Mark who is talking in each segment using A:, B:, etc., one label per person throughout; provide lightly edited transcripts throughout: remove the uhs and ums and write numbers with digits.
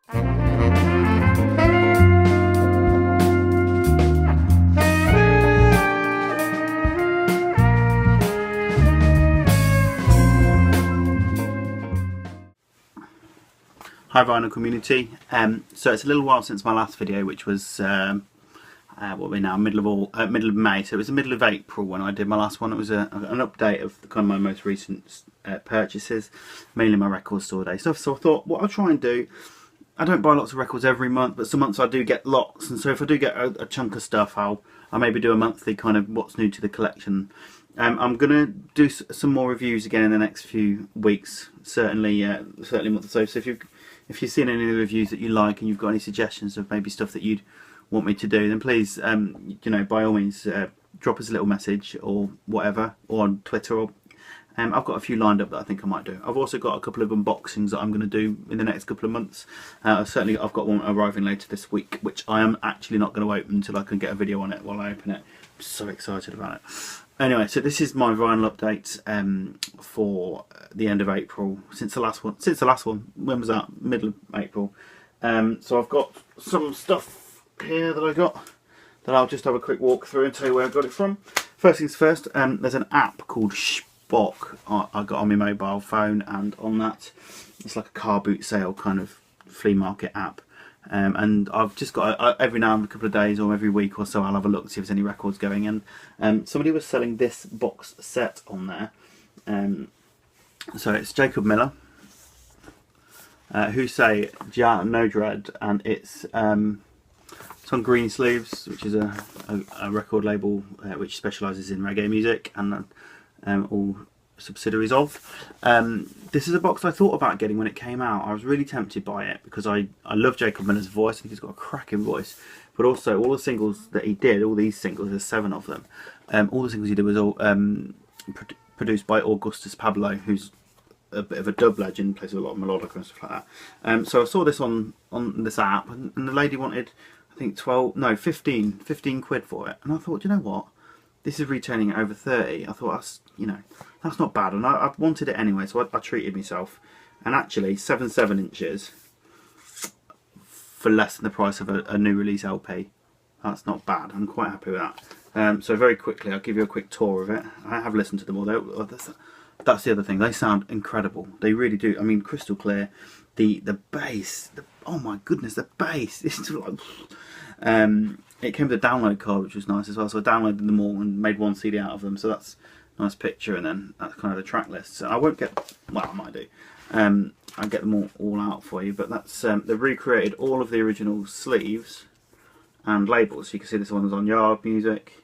A: Hi vinyl community. So it's a little while since my last video, which was what we're now middle of May. So it was the middle of April when I did my last one. It was an update of kind of my most recent purchases, mainly my record store day stuff. So I thought what I'll try and do. I don't buy lots of records every month, but some months I do get lots, and so if I do get a chunk of stuff, I'll maybe do a monthly kind of what's new to the collection. I'm gonna do some more reviews again in the next few weeks, certainly a month or so. So if you've seen any of the reviews that you like and you've got any suggestions of maybe stuff that you'd want me to do, then please, you know, by all means, drop us a little message or whatever, or on Twitter. Or I've got a few lined up that I think I might do. I've also got a couple of unboxings that I'm going to do in the next couple of months. I've got one arriving later this week, which I am actually not going to open until I can get a video on it while I open it. I'm so excited about it. Anyway, so this is my vinyl update for the end of April. Since the last one, when was that? Middle of April. So I've got some stuff here that I got that I'll just have a quick walk through and tell you where I got it from. First things first, there's an app called Spock I got on my mobile phone, and on that it's like a car boot sale kind of flea market app. And I've just got every now and a couple of days or every week or so I'll have a look to see if there's any records going in. Somebody was selling this box set on there. So it's Jacob Miller, Who Say Ja No Dread, and it's on Greensleeves, which is a record label which specialises in reggae music, and all subsidiaries of. This is a box I thought about getting when it came out. I was really tempted by it because I love Jacob Miller's voice. I think he's got a cracking voice, but also all the singles that he did, all these singles, there's 7 of them, all the singles he did was all produced by Augustus Pablo, who's a bit of a dub legend, plays a lot of melodica and stuff like that. So I saw this on this app, and the lady wanted, I think 15 quid for it, and I thought, you know what, this is retailing at over 30. I thought, that's not bad, and I wanted it anyway, so I treated myself. And actually, 7 inches for less than the price of a new release LP. That's not bad. I'm quite happy with that. So very quickly, I'll give you a quick tour of it. I have listened to them all. That's the other thing. They sound incredible. They really do. I mean, crystal clear. The bass. Oh my goodness, the bass. It's like. It came with a download card, which was nice as well. So I downloaded them all and made one CD out of them. So that's a nice picture, and then that's kind of the track list. So I won't get, well, I might do. I'll get them all out for you. But that's they've recreated all of the original sleeves and labels. So you can see this one's on Yard Music,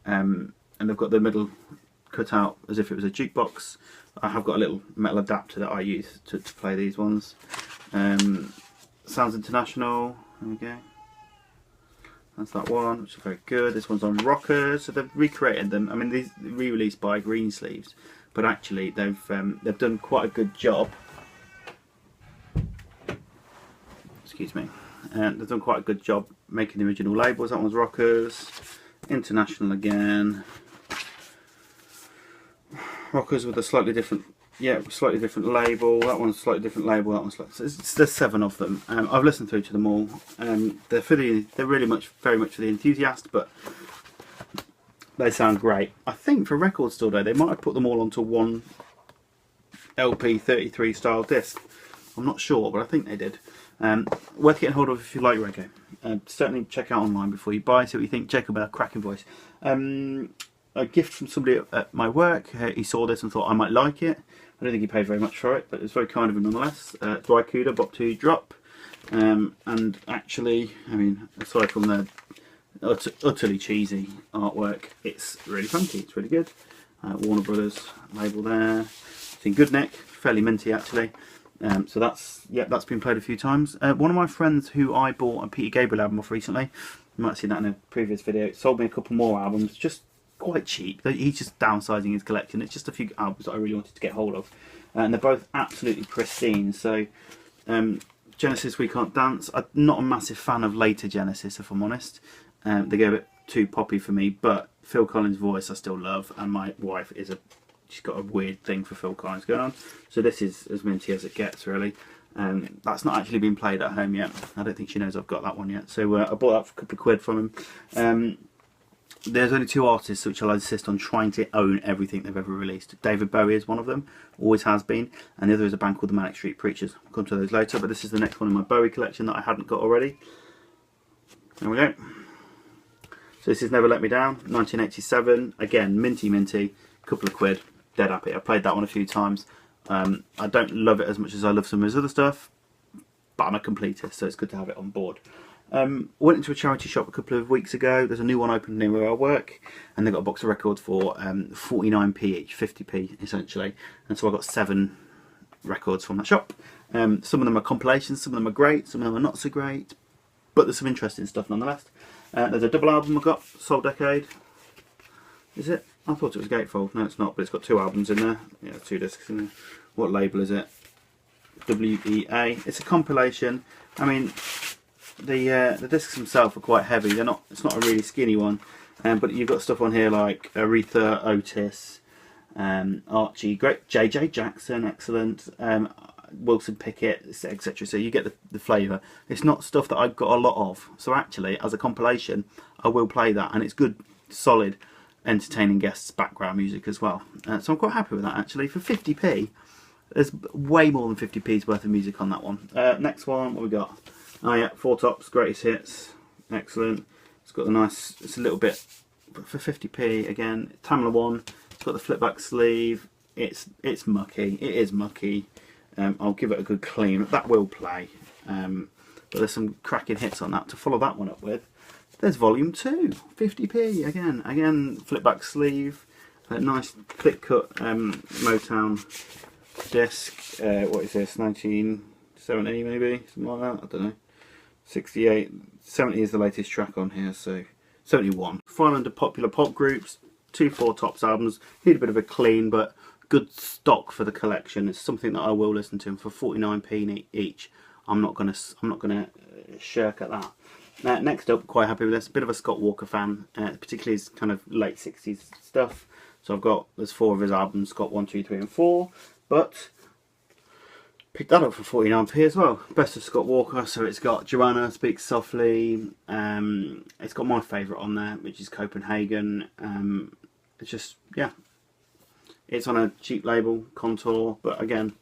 A: and they've got the middle cut out as if it was a jukebox. I have got a little metal adapter that I use to play these ones. Sounds International. There we go. That's that one, which is very good. This one's on Rockers, so they've recreated them. I mean, these re-released by Greensleeves, but actually they've done quite a good job. Excuse me. They've done quite a good job making the original labels. That one's Rockers, International again. Rockers with a slightly different label. That one's slightly different label. That one's there's 7 of them. I've listened through to them all. They're very much for the enthusiast, but they sound great. I think for Record Store Day they might have put them all onto one LP 33 style disc. I'm not sure, but I think they did. Worth getting hold of if you like reggae. Certainly check out online before you buy. See what you think. Jacob had a cracking voice. A gift from somebody at my work. He saw this and thought I might like it. I don't think he paid very much for it, but it was very kind of him nonetheless. Drycuda Bop 2 Drop. And actually, I mean, aside from the utterly cheesy artwork, it's really funky, it's really good. Warner Brothers label there. It's in good nick, fairly minty actually. So that's been played a few times. One of my friends who I bought a Peter Gabriel album off recently, you might have seen that in a previous video, sold me a couple more albums, just quite cheap. He's just downsizing his collection. It's just a few albums that I really wanted to get hold of, and they're both absolutely pristine. So Genesis We Can't Dance, I'm not a massive fan of later Genesis, if I'm honest. They go a bit too poppy for me, but Phil Collins' voice I still love, and my wife she's got a weird thing for Phil Collins going on, so this is as minty as it gets really. That's not actually been played at home yet. I don't think she knows I've got that one yet. So I bought that for a couple of quid from him. There's only 2 artists which I'll insist on trying to own everything they've ever released. David Bowie is one of them, always has been, and the other is a band called the Manic Street Preachers. I'll come to those later, but this is the next one in my Bowie collection that I hadn't got already. There we go. So this is Never Let Me Down, 1987. Again, minty, couple of quid, dead happy. I played that one a few times. I don't love it as much as I love some of his other stuff, but I'm a completist, so it's good to have it on board. Went into a charity shop a couple of weeks ago. There's a new one open near where I work, and they've got a box of records for 49p each, 50p essentially. And so I got 7 records from that shop. Some of them are compilations, some of them are great, some of them are not so great, but there's some interesting stuff nonetheless. There's a double album I got, Soul Decade. Is it? I thought it was Gatefold. No, it's not, but it's got 2 albums in there. Yeah, 2 discs in there. What label is it? WEA. It's a compilation. I mean, the discs themselves are quite heavy. They're not. It's not a really skinny one, but you've got stuff on here like Aretha, Otis, Archie, great, JJ Jackson, excellent, Wilson Pickett, etc. So you get the flavour. It's not stuff that I've got a lot of. So actually, as a compilation, I will play that, and it's good, solid, entertaining guests background music as well. So I'm quite happy with that actually. For 50p, there's way more than 50p's worth of music on that one. Next one, what we got? Oh yeah, Four Tops, Greatest Hits, excellent. It's got the nice, it's a little bit, but for 50p again, Tamla one. It's got the flip back sleeve. It's mucky. It is mucky. I'll give it a good clean. That will play. But there's some cracking hits on that. To follow that one up with, there's Volume 2, 50p again, flip back sleeve, a nice click cut Motown disc. What is this? 1970 maybe, something like that. I don't know. 68, 70 is the latest track on here, so 71. Final under popular pop groups, 2 Four Tops albums. Need a bit of a clean, but good stock for the collection. It's something that I will listen to, and for 49p each, I'm not gonna shirk at that. Next up, quite happy with this. Bit of a Scott Walker fan, particularly his kind of late 60s stuff. So there's 4 of his albums, Scott 1, 2, 3, and 4, but picked that up for 49p as well. Best of Scott Walker, so it's got Joanna Speaks Softly, it's got my favourite on there, which is Copenhagen. It's just, yeah, it's on a cheap label, Contour, but again,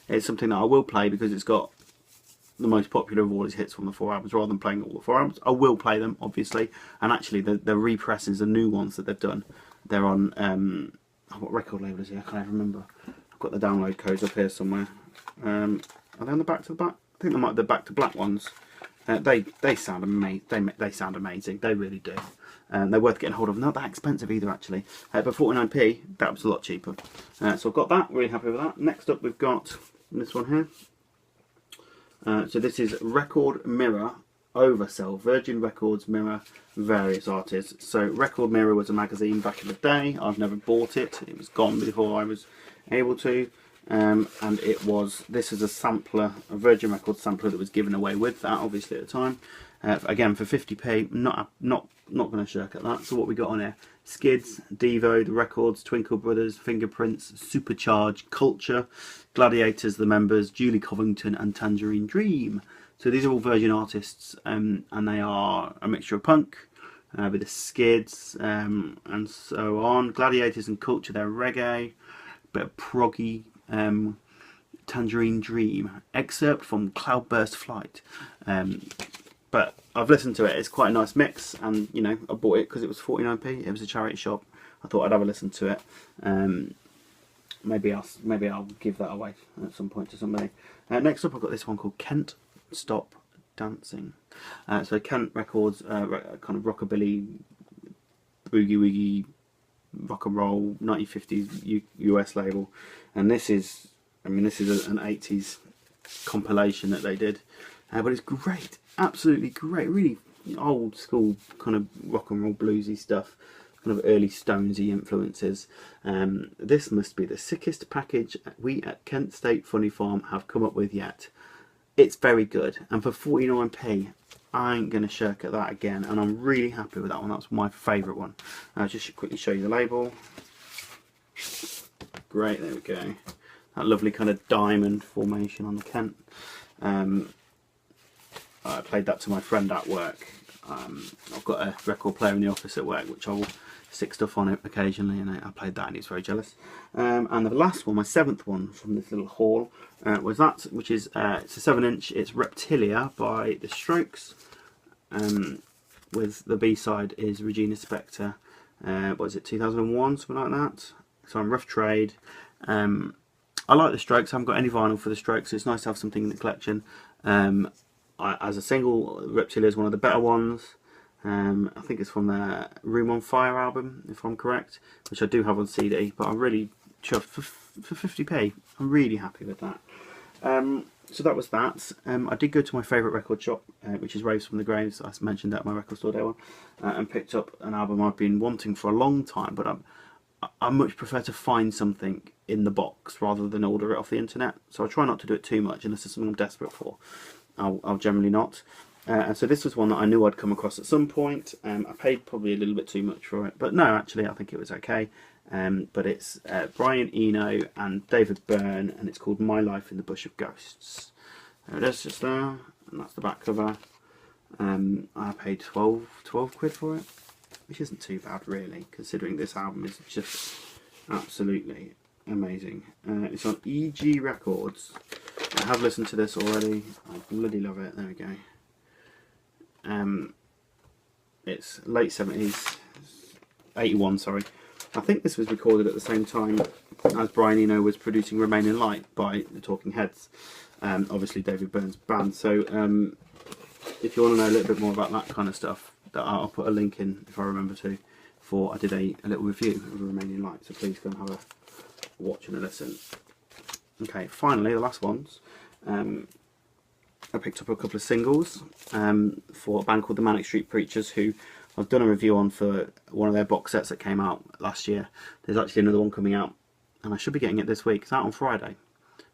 A: it's something that I will play because it's got the most popular of all his hits from the 4 albums. Rather than playing all the 4 albums, I will play them, obviously, and actually the repressings, the new ones that they've done, they're on, what record label is it? I can't even remember. I've got the download codes up here somewhere. Are they on the Back to the Black? I think they might be the Back to Black ones. They sound amazing. They sound amazing. They really do. They're worth getting hold of. Not that expensive either, actually. But 49p, that was a lot cheaper. So I've got that. Really happy with that. Next up, we've got this one here. So this is Record Mirror Oversell. Virgin Records Mirror various artists. So Record Mirror was a magazine back in the day. I've never bought it. It was gone before I was able to. And this is a sampler, a Virgin Records sampler that was given away with that, obviously, at the time. Again, for 50p, not going to shirk at that. So what we got on here? Skids, Devo, The Records, Twinkle Brothers, Fingerprints, Supercharge, Culture, Gladiators, The Members, Julie Covington, and Tangerine Dream. So these are all Virgin artists, and they are a mixture of punk, a bit of Skids, and so on. Gladiators and Culture, they're reggae, a bit of proggy. Tangerine Dream, excerpt from Cloudburst Flight. But I've listened to it. It's quite a nice mix, and you know, I bought it because it was 49p. It was a charity shop. I thought I'd have a listen to it. Maybe I'll give that away at some point to somebody. Next up, I've got this one called Kent Stop Dancing. So Kent Records, kind of rockabilly, boogie woogie, rock and roll 1950s US label, and this is an 80s compilation that they did, but it's great, absolutely great, really old school kind of rock and roll bluesy stuff, kind of early Stonesy influences. This must be the sickest package we at Kent State Funny Farm have come up with yet. It's very good, and for 49p I ain't going to shirk at that again, and I'm really happy with that one. That's my favourite one. I'll just quickly show you the label. Great, there we go. That lovely kind of diamond formation on the Kent. I played that to my friend at work. I've got a record player in the office at work which I will stick stuff on it occasionally, and I played that and he's very jealous. And the last one, my 7th one from this little haul, was that, which is it's a 7-inch. It's Reptilia by The Strokes, with the B-side is Regina Spektor, what is it, 2001, something like that. So I'm rough trade. I like The Strokes. I haven't got any vinyl for The Strokes, so it's nice to have something in the collection. As a single, Reptilia is one of the better ones. I think it's from their Room on Fire album, if I'm correct, which I do have on CD, but I'm really chuffed for 50p. I'm really happy with that. So that was that. I did go to my favourite record shop, which is Raves from the Graves. I mentioned that at my record store day one, and picked up an album I've been wanting for a long time, but I much prefer to find something in the box rather than order it off the internet. So I try not to do it too much unless it's something I'm desperate for. I'll generally not. And so this was one that I knew I'd come across at some point. I paid probably a little bit too much for it, but no, actually I think it was okay. But it's Brian Eno and David Byrne, and it's called My Life in the Bush of Ghosts. There it is, just there, and that's the back cover. I paid 12 quid for it, which isn't too bad really, considering this album is just absolutely amazing. It's on EG Records. I have listened to this already. I bloody love it. There we go. It's late 70s, 81, sorry. I think this was recorded at the same time as Brian Eno was producing Remain in Light by the Talking Heads, obviously David Byrne's band. So if you want to know a little bit more about that kind of stuff, I'll put a link in, if I remember to, I did a little review of Remain in Light, so please go and have a watch and a listen. Okay, finally, the last ones. I picked up a couple of singles for a band called the Manic Street Preachers, who I've done a review on for one of their box sets that came out last year. There's actually another one coming out, and I should be getting it this week. It's out on Friday,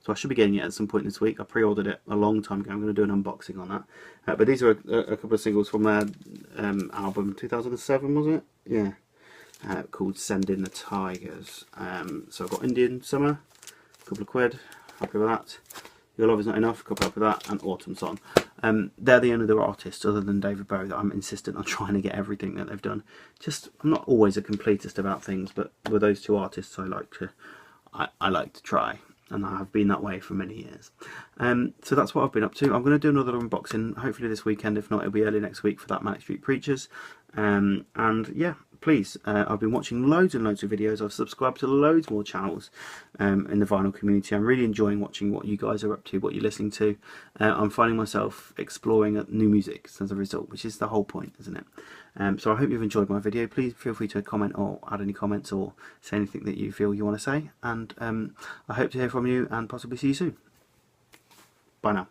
A: so I should be getting it at some point this week. I pre-ordered it a long time ago. I'm going to do an unboxing on that. But these are a couple of singles from their album 2007, was it? Yeah. Called Send in the Tigers. So I've got Indian Summer, a couple of quid, happy with that. Your Love Is Not Enough, a couple up with that, and Autumn Song. They're the only other artists other than David Bowie that I'm insistent on trying to get everything that they've done. I'm not always a completist about things, but with those two artists I like to try, and I have been that way for many years. So that's what I've been up to. I'm going to do another unboxing hopefully this weekend. If not, it'll be early next week for that Manic Street Preachers. And yeah, please, I've been watching loads and loads of videos. I've subscribed to loads more channels in the vinyl community. I'm really enjoying watching what you guys are up to, what you're listening to. I'm finding myself exploring new music as a result, which is the whole point, isn't it? So I hope you've enjoyed my video. Please feel free to comment or add any comments or say anything that you feel you want to say. And I hope to hear from you and possibly see you soon. Bye now.